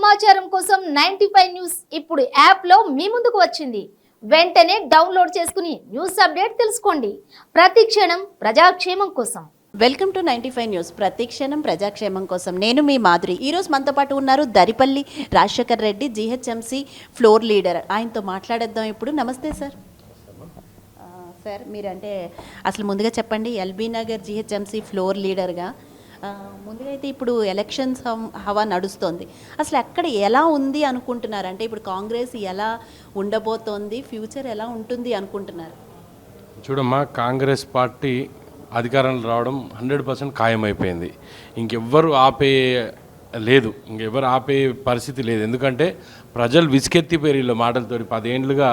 సమాచారం కోసం 95 న్యూస్ ఇప్పుడు యాప్లో మీ ముందుకు వచ్చింది. వెంటనే డౌన్లోడ్ చేసుకుని న్యూస్ అప్డేట్ తెలుసుకోండి. ప్రతి క్షణం ప్రజాక్షేమం కోసం. Welcome to 95 news. ప్రతి క్షణం ప్రజాక్షేమం కోసం. నేను మీ మాధురి. ఈరోజు మనతో పాటు ఉన్నారు Daripalli Rajasekhar Reddy, GHMC floor leader. ఆయనతో మాట్లాడేద్దాం ఇప్పుడు. నమస్తే సార్. సార్ మీరంటే అసలు ముందుగా చెప్పండి, ఎల్బీ నగర్ జీహెచ్ఎంసీ ఫ్లోర్ లీడర్గా ముందుగా అయితే ఇప్పుడు ఎలక్షన్స్ హవా నడుస్తోంది. అసలు అక్కడ ఎలా ఉంది అనుకుంటున్నారు? అంటే ఇప్పుడు కాంగ్రెస్ ఎలా ఉండబోతోంది, ఫ్యూచర్ ఎలా ఉంటుంది అనుకుంటున్నారు? చూడమ్మా, కాంగ్రెస్ పార్టీ అధికారంలో రావడం 100% ఖాయమైపోయింది. ఇంకెవ్వరు ఆపే లేదు, ఇంకెవ్వరు ఆపే పరిస్థితి లేదు. ఎందుకంటే ప్రజలు విసుకెత్తిపోయారు వీళ్ళ మాటలతో. 10 ఏళ్ళుగా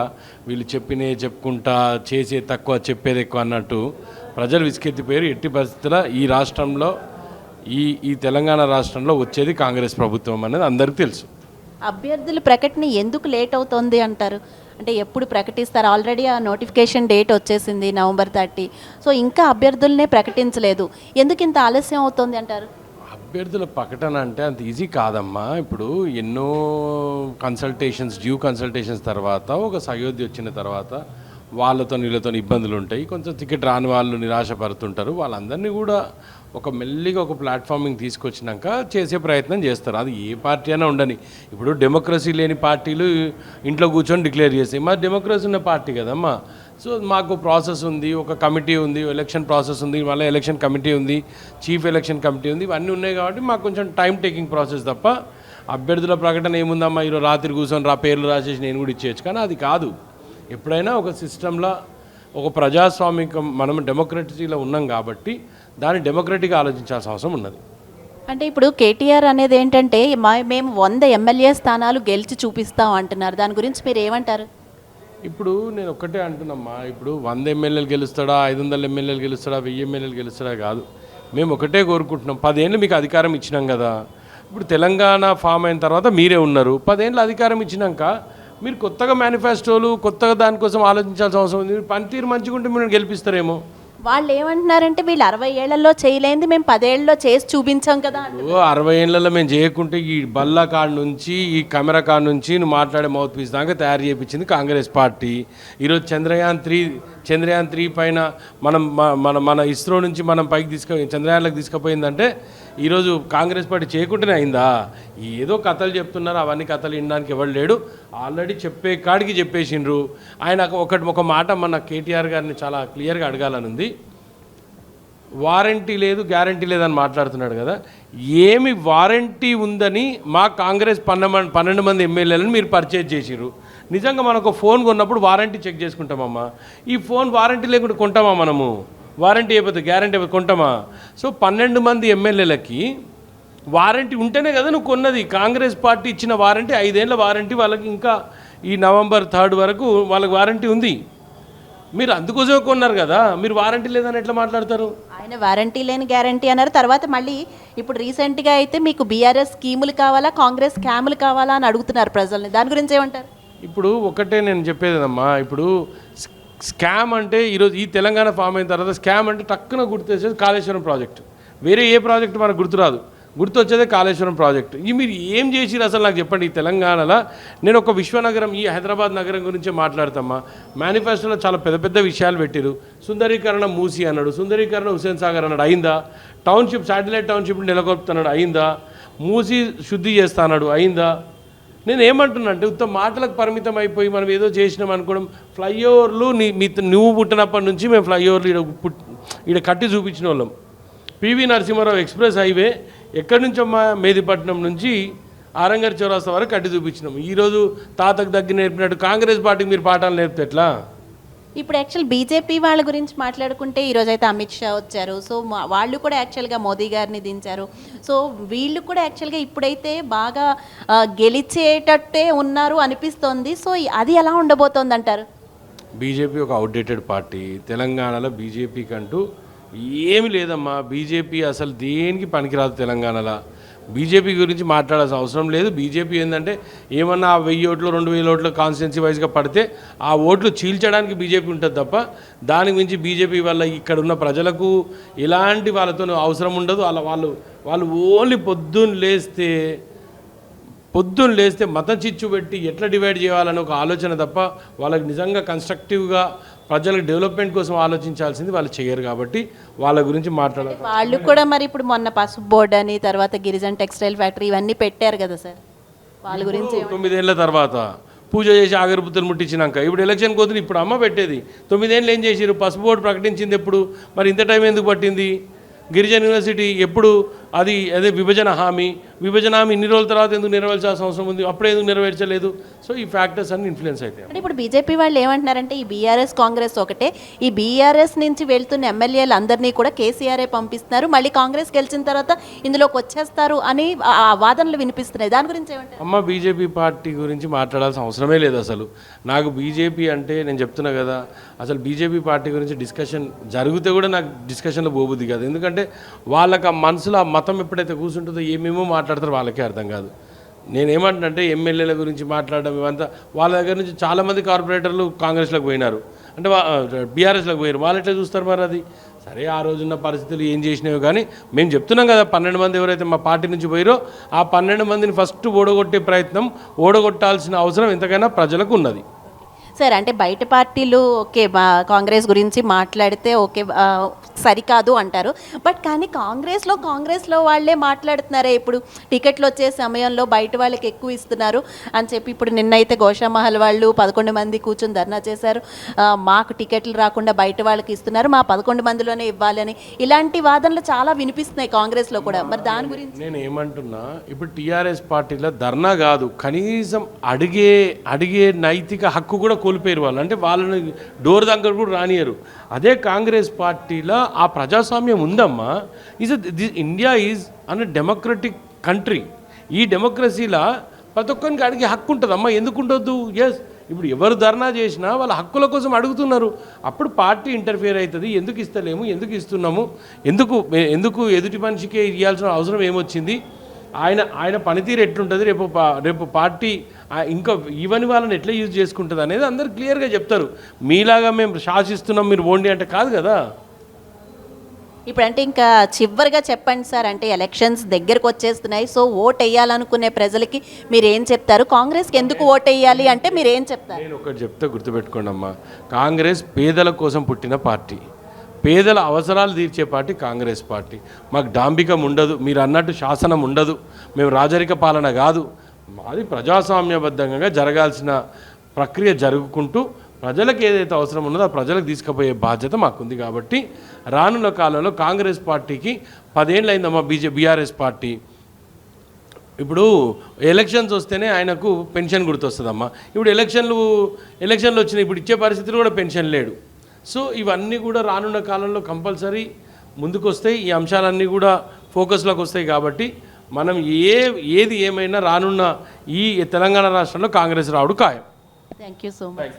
వీళ్ళు చెప్పుకుంటా చేసే తక్కువ చెప్పేది ఎక్కువ అన్నట్టు ప్రజలు విసుకెత్తిపోయారు. ఎట్టి పరిస్థితుల్లో ఈ రాష్ట్రంలో ఈ తెలంగాణ రాష్ట్రంలో వచ్చేది కాంగ్రెస్ ప్రభుత్వం అనేది అందరికీ తెలుసు. అభ్యర్థుల ప్రకటన ఎందుకు లేట్ అవుతుంది అంటారు? అంటే ఎప్పుడు ప్రకటిస్తారు? ఆల్రెడీ ఆ నోటిఫికేషన్ డేట్ వచ్చేసింది November 30. సో ఇంకా అభ్యర్థులనే ప్రకటించలేదు. ఎందుకు ఇంత ఆలస్యం అవుతుంది అంటారు? అభ్యర్థుల ప్రకటన అంటే అంత ఈజీ కాదమ్మా. ఇప్పుడు ఎన్నో డ్యూ కన్సల్టేషన్స్ తర్వాత ఒక సయోధ్య వచ్చిన తర్వాత వీళ్ళతో ఇబ్బందులు ఉంటాయి. కొంచెం టికెట్ రాని వాళ్ళు నిరాశపడుతుంటారు. వాళ్ళందరినీ కూడా మెల్లిగా ఒక ప్లాట్ఫామింగ్ తీసుకొచ్చినాక చేసే ప్రయత్నం చేస్తారు. అది ఏ పార్టీ అయినా ఉండని. ఇప్పుడు డెమోక్రసీ లేని పార్టీలు ఇంట్లో కూర్చొని డిక్లేర్ చేస్తాయి. మా డెమోక్రసీ ఉన్న పార్టీ కదమ్మా. సో మాకు ప్రాసెస్ ఉంది, ఒక కమిటీ ఉంది, ఎలక్షన్ ప్రాసెస్ ఉంది, మళ్ళీ ఎలక్షన్ కమిటీ ఉంది, చీఫ్ ఎలక్షన్ కమిటీ ఉంది, ఇవన్నీ ఉన్నాయి. కాబట్టి మాకు కొంచెం టైం టేకింగ్ ప్రాసెస్ తప్ప అభ్యర్థుల ప్రకటన ఏముందమ్మా, ఈరోజు రాత్రి కూర్చొని పేర్లు రాసేసి నేను కూడా ఇచ్చేయచ్చు. కానీ అది కాదు. ఎప్పుడైనా ఒక సిస్టంలో ఒక ప్రజాస్వామికం, మనం డెమోక్రసీలో ఉన్నాం కాబట్టి దాన్ని డెమోక్రటిక్గా ఆలోచించాల్సిన అవసరం ఉన్నది. అంటే ఇప్పుడు కేటీఆర్ అనేది ఏంటంటే మేము 100 ఎమ్మెల్యే స్థానాలు గెలిచి చూపిస్తాం అంటున్నారు. దాని గురించి మీరు ఏమంటారు? ఇప్పుడు నేను ఒక్కటే అంటున్నామ్మా, ఇప్పుడు 100 ఎమ్మెల్యేలు గెలుస్తాడా, 500 ఎమ్మెల్యేలు గెలుస్తాడా, 1000 ఎమ్మెల్యేలు గెలుస్తాడా కాదు. మేము ఒకటే కోరుకుంటున్నాం. 10 ఏళ్ళు మీకు అధికారం ఇచ్చినాం కదా. ఇప్పుడు తెలంగాణ ఫామ్ అయిన తర్వాత మీరే ఉన్నారు. 10 ఏళ్ళు అధికారం ఇచ్చినాక మీరు కొత్తగా మేనిఫెస్టోలు, కొత్తగా దానికోసం ఆలోచించాల్సిన అవసరం ఉంది. మీరు పనితీరు మంచిగా ఉంటే మీరు గెలిపిస్తారేమో. వాళ్ళు ఏమంటున్నారంటే వీళ్ళు 60 ఏళ్లలో చేయలేంది మేము 10 ఏళ్ళలో చేసి చూపించాం కదా. 60 ఏళ్లలో మేము చేయకుంటే ఈ బల్ల కాడ నుంచి, ఈ కెమెరా కాడ నుంచి నువ్వు మాట్లాడే మౌత్ పీస్ దాకా తయారు చేయించింది కాంగ్రెస్ పార్టీ. ఈరోజు చంద్రయాన్ 3 పైన మన ఇస్రో నుంచి మనం పైకి చంద్రయాన్లకు తీసుకుపోయిందంటే ఈరోజు కాంగ్రెస్ పార్టీ చేయకుండానే అయిందా? ఏదో కథలు చెప్తున్నారు. అవన్నీ కథలు వినడానికి ఎవరు లేడు. ఆల్రెడీ చెప్పే కాడికి చెప్పేసిండ్రు. ఆయన ఒక మాట మన కేటీఆర్ గారిని చాలా క్లియర్గా అడగాలని ఉంది. వారంటీ లేదు, గ్యారంటీ లేదని మాట్లాడుతున్నాడు కదా. ఏమి వారంటీ ఉందని మా కాంగ్రెస్ 12 మంది ఎమ్మెల్యేలను మీరు పర్చేజ్ చేసిర్రు. నిజంగా మనకు ఫోన్ కొన్నప్పుడు వారంటీ చెక్ చేసుకుంటామమ్మా. ఈ ఫోన్ వారంటీ లేకుండా కొంటామా మనము? వారంటీ అయిపోతే గ్యారంటీ అయిపోతే కొంటామా? సో 12 మంది ఎమ్మెల్యేలకి వారంటీ ఉంటేనే కదా నువ్వు కొన్నది. కాంగ్రెస్ పార్టీ ఇచ్చిన వారంటీ 5 ఏళ్ళ వారంటీ. వాళ్ళకి ఇంకా ఈ November 3 వరకు వాళ్ళకి వారంటీ ఉంది. మీరు అందుకోసమే కొన్నారు కదా. మీరు వారంటీ లేదని ఎట్లా మాట్లాడతారు? ఆయన వారంటీ లేని గ్యారంటీ అన్నారు. తర్వాత మళ్ళీ ఇప్పుడు రీసెంట్గా అయితే మీకు బీఆర్ఎస్ స్కీములు కావాలా, కాంగ్రెస్ స్కాములు కావాలా అని అడుగుతున్నారు ప్రజల్ని. దాని గురించి ఏమంటారు? ఇప్పుడు ఒకటే నేను చెప్పేదమ్మా, ఇప్పుడు స్కామ్ అంటే ఈరోజు ఈ తెలంగాణ ఫామ్ అయిన తర్వాత స్కామ్ అంటే టక్కున గుర్తొచ్చేది కాళేశ్వరం ప్రాజెక్టు. వేరే ఏ ప్రాజెక్టు మనకు గుర్తురాదు. గుర్తొచ్చేదే కాళేశ్వరం ప్రాజెక్టు. మీరు ఏం చేసిరు అసలు నాకు చెప్పండి. ఈ తెలంగాణలో నేను ఒక విశ్వనగరం, ఈ హైదరాబాద్ నగరం గురించే మాట్లాడతామా. మేనిఫెస్టోలో చాలా పెద్ద విషయాలు పెట్టిరు. సుందరీకరణ మూసి అన్నాడు, సుందరీకరణ హుస్సేన్ సాగర్ అన్నాడు, అయిందా? టౌన్షిప్, శాటిలైట్ టౌన్షిప్ నెలకొల్పుతున్నాడు, అయిందా? మూసి శుద్ధి చేస్తాడు, అయిందా? నేను ఏమంటున్నా అంటే ఉత్తమ మాటలకు పరిమితం అయిపోయి మనం ఏదో చేసినాం అనుకోవడం. ఫ్లైఓవర్లు నువ్వు పుట్టినప్పటి నుంచి మేము ఫ్లైఓవర్లు ఈడ కట్టి చూపించిన వాళ్ళం. పివి నరసింహారావు ఎక్స్ప్రెస్ హైవే ఎక్కడి నుంచమ్మా, మేదిపట్నం నుంచి ఆరంగర్ చౌరస్తా వరకు కట్టి చూపించినాం. ఈరోజు తాతకు దగ్గర నేర్పినట్టు కాంగ్రెస్ పార్టీకి మీరు పాఠాలు నేర్పితే ఎట్లా? ఇప్పుడు యాక్చువల్ బీజేపీ వాళ్ళ గురించి మాట్లాడుకుంటే ఈరోజు అయితే అమిత్ షా వచ్చారు. సో వాళ్ళు కూడా యాక్చువల్గా మోదీ గారిని దించారు. సో వీళ్ళు కూడా యాక్చువల్గా ఇప్పుడైతే బాగా గెలిచేటట్టే ఉన్నారు అనిపిస్తోంది. సో అది ఎలా ఉండబోతోంది అంటారు? బీజేపీ ఒక అవుట్డేటెడ్ పార్టీ. తెలంగాణలో బీజేపీకి అంటూ ఏమి లేదమ్మా. బీజేపీ అసలు దేనికి పనికిరాదు తెలంగాణలో. బీజేపీ గురించి మాట్లాడాల్సిన అవసరం లేదు. బీజేపీ ఏంటంటే ఏమన్నా 1000 ఓట్లు 2000 ఓట్లు కాన్స్టిట్యున్సీ వైజ్గా పడితే ఆ ఓట్లు చీల్చడానికి బీజేపీ ఉంటుంది తప్ప దానికి మించి బీజేపీ వల్ల ఇక్కడ ఉన్న ప్రజలకు ఎలాంటి వాళ్ళతో అవసరం ఉండదు. వాళ్ళు ఓన్లీ పొద్దున్న లేస్తే పొద్దున్న లేస్తే మతం చిచ్చు పెట్టి ఎట్లా డివైడ్ చేయాలని ఒక ఆలోచన తప్ప వాళ్ళకి నిజంగా కన్స్ట్రక్టివ్గా ప్రజలకు డెవలప్మెంట్ కోసం ఆలోచించాల్సింది వాళ్ళు చేయరు కాబట్టి వాళ్ళ గురించి మాట్లాడాలి. వాళ్ళు కూడా మరి ఇప్పుడు మొన్న పసుపు బోర్డు అని తర్వాత గిరిజన టెక్స్టైల్ ఫ్యాక్టరీ ఇవన్నీ పెట్టారు కదా సార్, వాళ్ళ గురించి 9 ఏళ్ళ తర్వాత పూజ చేసి అగరబత్తులు ముట్టించినాక ఇప్పుడు ఎలక్షన్ కోతుంది. ఇప్పుడు అమ్మ పెట్టేది 9 ఏళ్ళు ఏం చేసిరు? పసుపు బోర్డు ప్రకటించింది ఎప్పుడు? మరి ఇంత టైం ఎందుకు పట్టింది? గిరిజన యూనివర్సిటీ ఎప్పుడు అదే విభజన హామీ ఇన్ని రోజుల తర్వాత ఎందుకు నెరవేర్చాల్సిన అవసరం ఉంది? అప్పుడే ఎందుకు నెరవేర్చలేదు? సో ఈ ఫ్యాక్టర్స్ అన్ని ఇన్ఫ్లుయెన్స్ అవుతాయి. అంటే ఇప్పుడు బీజేపీ వాళ్ళు ఏమంటున్నారంటే ఈ బీఆర్ఎస్ కాంగ్రెస్ ఒకటే, ఈ బీఆర్ఎస్ నుంచి వెళ్తున్న ఎమ్మెల్యేలు అందరినీ కూడా కేసీఆర్ఏ పంపిస్తున్నారు, మళ్ళీ కాంగ్రెస్ గెలిచిన తర్వాత ఇందులోకి వచ్చేస్తారు అని ఆ వాదనలు వినిపిస్తున్నాయి. దాని గురించి ఏమంటారు? అమ్మ బీజేపీ పార్టీ గురించి మాట్లాడాల్సిన అవసరమే లేదు అసలు. నాకు బీజేపీ అంటే నేను చెప్తున్నా కదా, అసలు బీజేపీ పార్టీ గురించి డిస్కషన్ జరిగితే కూడా నాకు డిస్కషన్లో పోబుద్ది కాదు. ఎందుకంటే వాళ్ళకి ఆ మనసులో ఆ మతం ఎప్పుడైతే కూర్చుంటుందో ఏమేమో మాట్లాడతారో వాళ్ళకే అర్థం కాదు. నేనేమంటున్నంటే ఎమ్మెల్యేల గురించి మాట్లాడడం ఇవంతా, వాళ్ళ దగ్గర నుంచి చాలామంది కార్పొరేటర్లు కాంగ్రెస్లోకి పోయినారు, అంటే బీఆర్ఎస్లోకి పోయారు. వాళ్ళు ఎట్లా చూస్తారు మరి? అది సరే, ఆ రోజున్న పరిస్థితులు ఏం చేసినాయో కానీ మేము చెప్తున్నాం కదా, 12 మంది ఎవరైతే మా పార్టీ నుంచి పోయారో ఆ 12 మందిని ఫస్ట్ ఓడగొట్టే ప్రయత్నం, ఓడగొట్టాల్సిన అవసరం ఎంతకైనా ప్రజలకు ఉన్నది. సార్ అంటే బయట పార్టీలు ఓకే కాంగ్రెస్ గురించి మాట్లాడితే ఓకే సరికాదు అంటారు, బట్ కానీ కాంగ్రెస్లో వాళ్ళే మాట్లాడుతున్నారే ఇప్పుడు టికెట్లు వచ్చే సమయంలో బయట వాళ్ళకి ఎక్కువ ఇస్తున్నారు అని చెప్పి. ఇప్పుడు నిన్నైతే గోషామహల్ వాళ్ళు 11 మంది కూర్చొని ధర్నా చేశారు, మాకు టికెట్లు రాకుండా బయట వాళ్ళకి ఇస్తున్నారు, మా 11 మందిలోనే ఇవ్వాలని. ఇలాంటి వాదనలు చాలా వినిపిస్తున్నాయి కాంగ్రెస్లో కూడా. మరి దాని గురించి నేను ఏమంటున్నా, ఇప్పుడు టీఆర్ఎస్ పార్టీలో ధర్నా కాదు, కనీసం అడిగే నైతిక హక్కు కూడా కోల్పోయారు వాళ్ళు. అంటే వాళ్ళని డోర్ దగ్గర కూడా రానియరు. అదే కాంగ్రెస్ పార్టీలో ఆ ప్రజాస్వామ్యం ఉందమ్మా. India is an democratic country. ఈ డెమోక్రసీలో ప్రతి ఒక్కరికి అడిగే హక్కు ఉంటుందమ్మా, ఎందుకు ఉండొద్దు? ఎస్, ఇప్పుడు ఎవరు ధర్నా చేసినా వాళ్ళ హక్కుల కోసం అడుగుతున్నారు. అప్పుడు పార్టీ ఇంటర్ఫియర్ అవుతుంది. ఎందుకు ఇస్తలేము, ఎందుకు ఇస్తున్నాము, ఎందుకు ఎదుటి మనిషికే ఇవ్వాల్సిన అవసరం ఏమొచ్చింది, ఆయన పనితీరు ఎట్లుంటుంది, రేపు పార్టీ ఇంకా ఈవెన్ వాళ్ళని ఎట్లా యూజ్ చేసుకుంటుంది అనేది అందరు క్లియర్గా చెప్తారు. మీలాగా మేము శాసిస్తున్నాం మీరు ఓండి అంటే కాదు కదా. ఇప్పుడు అంటే ఇంకా చివరిగా చెప్పండి సార్, అంటే ఎలక్షన్స్ దగ్గరకు వచ్చేస్తున్నాయి, సో ఓట్ వేయాలనుకునే ప్రజలకి మీరు ఏం చెప్తారు? కాంగ్రెస్కి ఎందుకు ఓట్ వేయాలి అంటే మీరు ఏం చెప్తారు? నేను ఒకటి చెప్తే గుర్తుపెట్టుకోండి అమ్మా, కాంగ్రెస్ పేదల కోసం పుట్టిన పార్టీ, పేదల అవసరాలు తీర్చే పార్టీ కాంగ్రెస్ పార్టీ. మాకు డాంబికం ఉండదు, మీరు అన్నట్టు శాసనం ఉండదు, మేము రాజరిక పాలన కాదు, మాది ప్రజాస్వామ్యబద్ధంగా జరగాల్సిన ప్రక్రియ జరుగుకుంటూ ప్రజలకు ఏదైతే అవసరం ఉన్నదో ఆ ప్రజలకు తీసుకుపోయే బాధ్యత మాకుంది. కాబట్టి రానున్న కాలంలో కాంగ్రెస్ పార్టీకి 10 ఏళ్ళు అయిందమ్మా బీఆర్ఎస్ పార్టీ. ఇప్పుడు ఎలక్షన్స్ వస్తేనే ఆయనకు పెన్షన్ గుర్తొస్తుందమ్మా. ఇప్పుడు ఎలక్షన్లు వచ్చినాయి, ఇప్పుడు ఇచ్చే పరిస్థితులు కూడా పెన్షన్ లేడు. సో ఇవన్నీ కూడా రానున్న కాలంలో కంపల్సరీ ముందుకు వస్తాయి, ఈ అంశాలన్నీ కూడా ఫోకస్లోకి వస్తాయి. కాబట్టి మనం ఏది ఏమైనా రానున్న ఈ తెలంగాణ రాష్ట్రంలో కాంగ్రెస్ రావడం ఖాయం. Thank you so much.